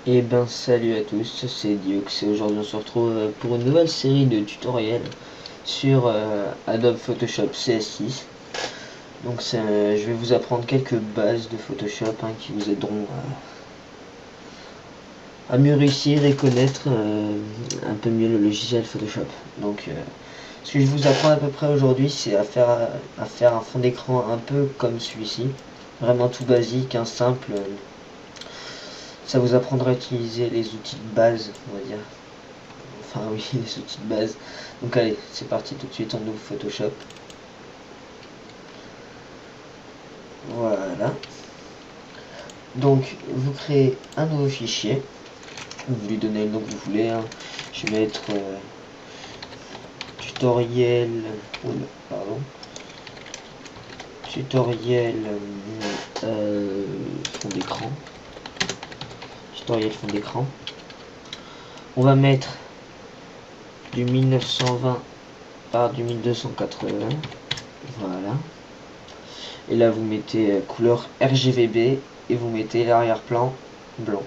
Et ben salut à tous, c'est Diox et aujourd'hui on se retrouve pour une nouvelle série de tutoriels sur Adobe Photoshop CS6. Donc je vais vous apprendre quelques bases de Photoshop qui vous aideront à mieux réussir et connaître un peu mieux le logiciel Photoshop. Donc ce que je vous apprends à peu près aujourd'hui, c'est à faire un fond d'écran un peu comme celui-ci. Vraiment tout basique, simple. Ça vous apprendra à utiliser les outils de base, on va dire. Enfin oui, les outils de base. Donc allez, c'est parti, tout de suite on ouvre Photoshop. Voilà. Donc vous créez un nouveau fichier. Vous lui donnez le nom que vous voulez. Je vais mettre tutoriel. Pardon. Tutoriel fond d'écran. Tutoriel fond d'écran. On va mettre du 1920 par du 1280. Voilà. Et là vous mettez couleur RGB et vous mettez l'arrière-plan blanc.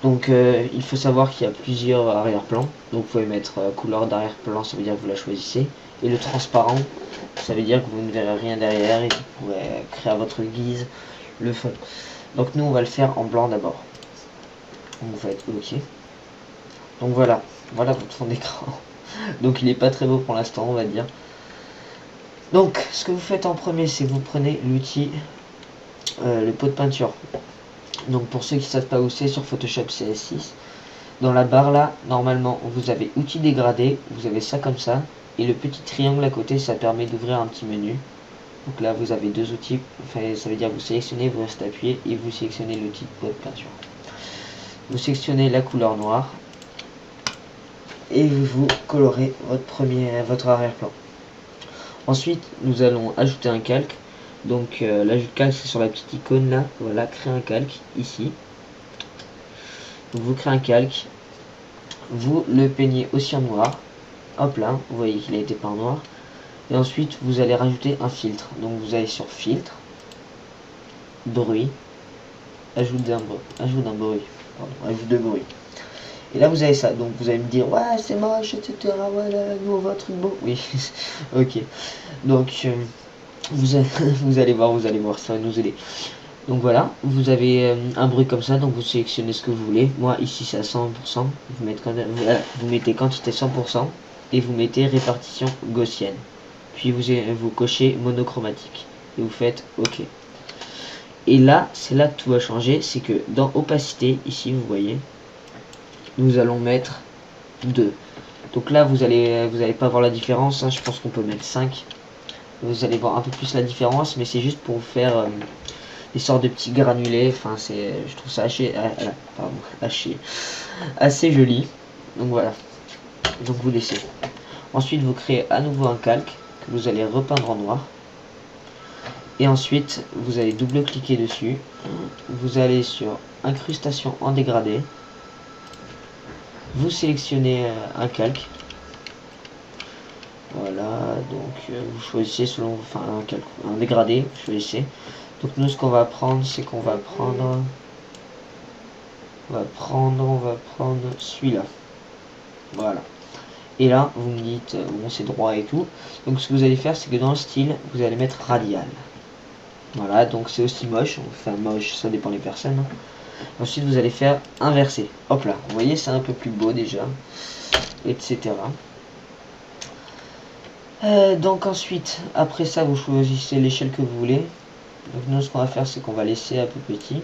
Donc il faut savoir qu'il y a plusieurs arrière-plans. Donc vous pouvez mettre couleur d'arrière-plan, ça veut dire que vous la choisissez. Et le transparent, ça veut dire que vous ne verrez rien derrière et vous pourrez créer à votre guise le fond. Donc nous on va le faire en blanc d'abord. Donc vous faites OK. Donc voilà votre fond d'écran. Donc il n'est pas très beau pour l'instant, on va dire. Donc ce que vous faites en premier, c'est que vous prenez l'outil le pot de peinture. Donc pour ceux qui ne savent pas où c'est, sur Photoshop CS6, dans la barre là, normalement vous avez outils dégradés, vous avez ça comme ça, et le petit triangle à côté, ça permet d'ouvrir un petit menu. Donc là vous avez deux outils, enfin, ça veut dire que vous sélectionnez, vous restez appuyé et vous sélectionnez l'outil de pot de peinture. Vous sélectionnez la couleur noire et vous colorez votre arrière-plan. Ensuite nous allons ajouter un calque. Donc l'ajout de calque, c'est sur la petite icône là, voilà, créer un calque ici. Donc vous créez un calque, vous le peignez aussi en noir, hop là, vous voyez qu'il a été peint en noir. Et ensuite vous allez rajouter un filtre. Donc vous allez sur filtre, bruit, ajout de bruit. Et là vous avez ça, donc vous allez me dire ouais c'est moche, etc. Ouais là, nous on voit un truc beau. Oui, ok. Donc vous allez voir, ça va nous aider. Donc voilà, vous avez un bruit comme ça, donc vous sélectionnez ce que vous voulez. Moi ici c'est à 100%, vous mettez quantité 100% et vous mettez répartition gaussienne. Puis vous cochez monochromatique et vous faites OK. Et là, c'est là que tout va changer, c'est que dans opacité, ici vous voyez, nous allons mettre 2. Donc là vous allez pas voir la différence, je pense qu'on peut mettre 5. Vous allez voir un peu plus la différence, mais c'est juste pour vous faire des sortes de petits granulés. Enfin je trouve ça assez joli. Donc voilà, donc vous laissez. Ensuite vous créez à nouveau un calque que vous allez repeindre en noir. Et ensuite vous allez double cliquer dessus, vous allez sur incrustation en dégradé, vous sélectionnez un calque. Voilà, donc vous choisissez selon, enfin un dégradé, vous choisissez. Donc nous ce qu'on va prendre, c'est qu'on va prendre celui-là. Voilà. Et là vous me dites bon c'est droit et tout. Donc ce que vous allez faire, c'est que dans le style, vous allez mettre radial. Voilà, donc c'est aussi moche, enfin moche, ça dépend des personnes. Ensuite vous allez faire inverser. Hop là, vous voyez c'est un peu plus beau déjà, etc. Donc ensuite, après ça, vous choisissez l'échelle que vous voulez. Donc nous, ce qu'on va faire, c'est qu'on va laisser un peu petit.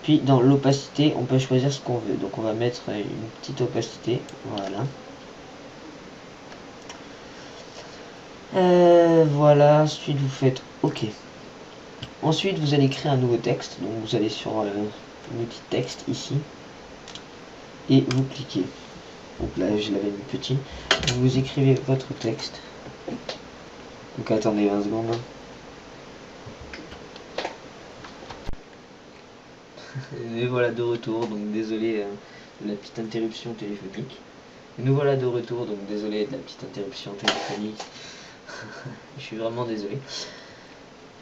Puis dans l'opacité, on peut choisir ce qu'on veut. Donc on va mettre une petite opacité. Voilà. Voilà, ensuite vous faites OK. Ensuite, vous allez créer un nouveau texte. Donc vous allez sur l'outil texte ici. Et vous cliquez. Donc là, je l'avais mis petit. Vous écrivez votre texte. Donc attendez 20 secondes. Et voilà de retour, donc désolé de la petite interruption téléphonique. Et nous voilà de retour, donc désolé de la petite interruption téléphonique. Je suis vraiment désolé.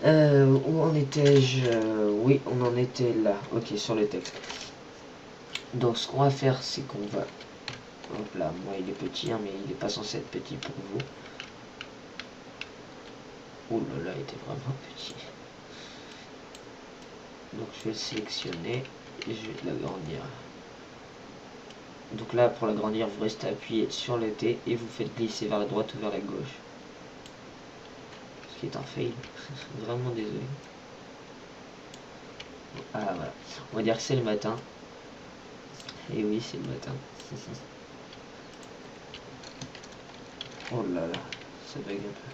Où en étais-je? Oui, on en était là. Ok, sur le texte. Donc ce qu'on va faire, c'est qu'on va... Hop là, moi il est petit, hein, mais il n'est pas censé être petit pour vous. Oh là là, il était vraiment petit. Donc je vais le sélectionner et je vais l'agrandir. Donc là, pour l'agrandir, vous restez appuyé sur le T et vous faites glisser vers la droite ou vers la gauche. Ce qui est un fail. Vraiment désolé. Ah voilà. On va dire que c'est le matin. Et oui, c'est le matin. Oh là là, ça bug un peu.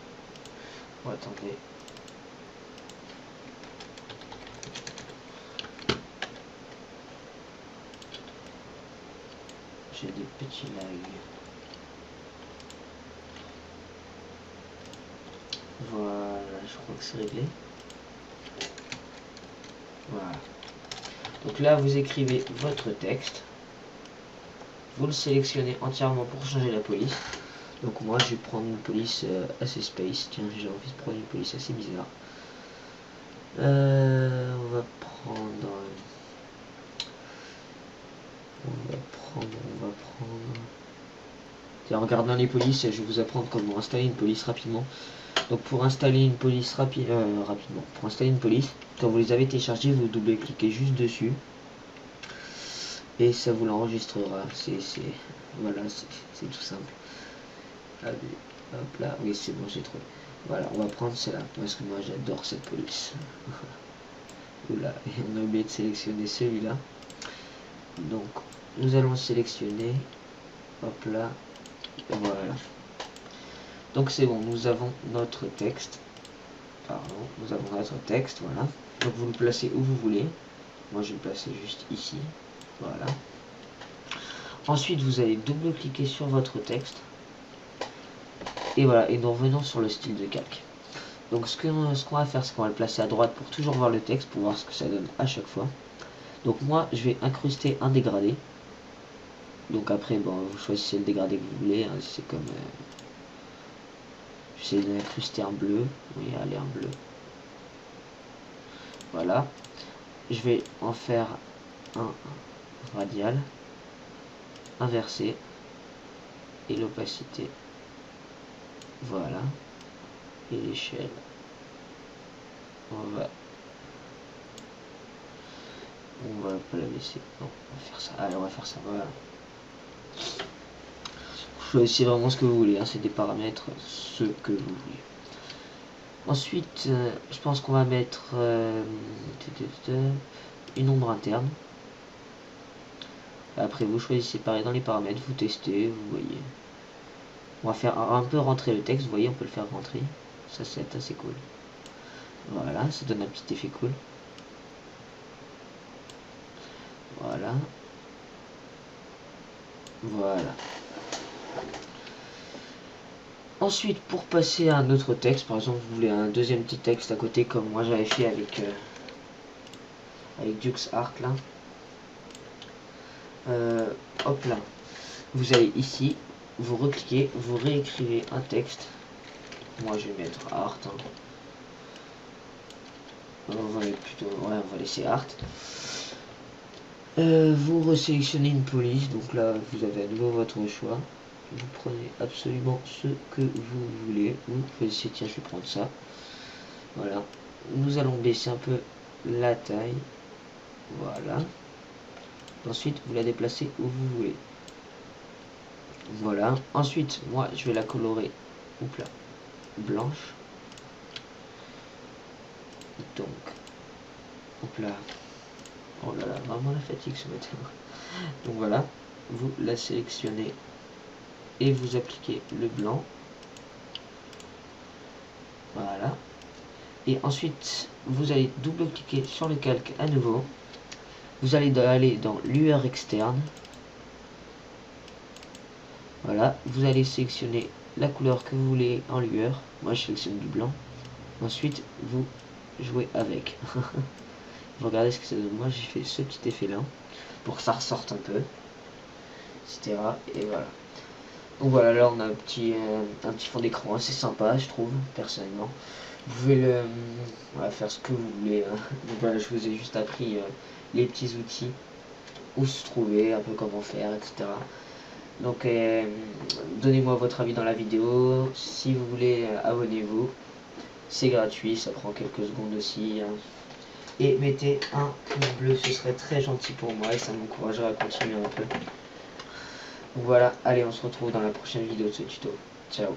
Oh, attendez. J'ai des petits lags. Voilà, je crois que c'est réglé. Voilà. Donc là, vous écrivez votre texte. Vous le sélectionnez entièrement pour changer la police. Donc moi, je vais prendre une police assez space. Tiens, j'ai envie de prendre une police assez bizarre. On va prendre... On va prendre... Tiens, en regardant les polices, je vais vous apprendre comment installer une police rapidement. Donc pour installer une police rapidement, pour installer une police, quand vous les avez téléchargées, vous double-cliquez juste dessus. Et ça vous l'enregistrera. Voilà, c'est tout simple. Allez, hop là, oui c'est bon, j'ai trouvé. Voilà, on va prendre celle-là, parce que moi j'adore cette police. Oula, et on a oublié de sélectionner celui-là. Donc, nous allons sélectionner, hop là, voilà. Donc c'est bon, nous avons notre texte. Pardon, nous avons notre texte, voilà. Donc vous le placez où vous voulez. Moi je vais le placer juste ici, voilà. Ensuite vous allez double-cliquer sur votre texte. Et voilà, et nous revenons sur le style de calque. Donc ce qu'on va faire, c'est qu'on va le placer à droite pour toujours voir le texte, pour voir ce que ça donne à chaque fois. Donc moi, je vais incruster un dégradé. Donc après, bon, vous choisissez le dégradé que vous voulez. Hein, c'est comme... j'essaie d'incruster un bleu. Oui, allez, un bleu. Voilà. Je vais en faire un radial. Inversé. Et l'opacité. Voilà. Et l'échelle. On va pas la laisser. Non, on va faire ça. Allez, on va faire ça. Voilà. Choisissez vraiment ce que vous voulez. Hein, c'est des paramètres, ce que vous voulez. Ensuite, je pense qu'on va mettre une ombre interne. Après, vous choisissez pareil dans les paramètres, vous testez, vous voyez. On va faire un peu rentrer le texte, vous voyez, on peut le faire rentrer. Ça, c'est assez cool. Voilà, ça donne un petit effet cool. Voilà. Voilà. Ensuite, pour passer à un autre texte, par exemple, vous voulez un deuxième petit texte à côté, comme moi j'avais fait avec Dux Art là. Hop là. Vous allez ici, vous recliquez, vous réécrivez un texte. Moi je vais mettre Art. Hein. On va plutôt, ouais, on va laisser Art. Vous resélectionnez une police, donc là vous avez à nouveau votre choix. Vous prenez absolument ce que vous voulez. Vous choisissez, tiens, je vais prendre ça. Voilà. Nous allons baisser un peu la taille. Voilà. Ensuite, vous la déplacez où vous voulez. Voilà. Ensuite, moi, je vais la colorer. Oups là. Blanche. Donc, hop là. Oh là là, vraiment la fatigue ce matin. Donc voilà, vous la sélectionnez et vous appliquez le blanc. Voilà. Et ensuite, vous allez double-cliquer sur le calque à nouveau. Vous allez aller dans lueur externe. Voilà, vous allez sélectionner la couleur que vous voulez en lueur. Moi, je sélectionne du blanc. Ensuite, vous jouez avec. Vous regardez ce que ça donne. Moi, j'ai fait ce petit effet là pour que ça ressorte un peu, etc. Et voilà. Donc voilà, là on a un petit fond d'écran assez sympa, je trouve, personnellement. Vous pouvez voilà, faire ce que vous voulez. Hein. Donc voilà, je vous ai juste appris les petits outils où se trouver, un peu comment faire, etc. Donc donnez-moi votre avis dans la vidéo. Si vous voulez, abonnez-vous. C'est gratuit, ça prend quelques secondes aussi. Hein. Et mettez un pouce bleu, ce serait très gentil pour moi et ça m'encouragera à continuer un peu. Donc voilà, allez, on se retrouve dans la prochaine vidéo de ce tuto. Ciao.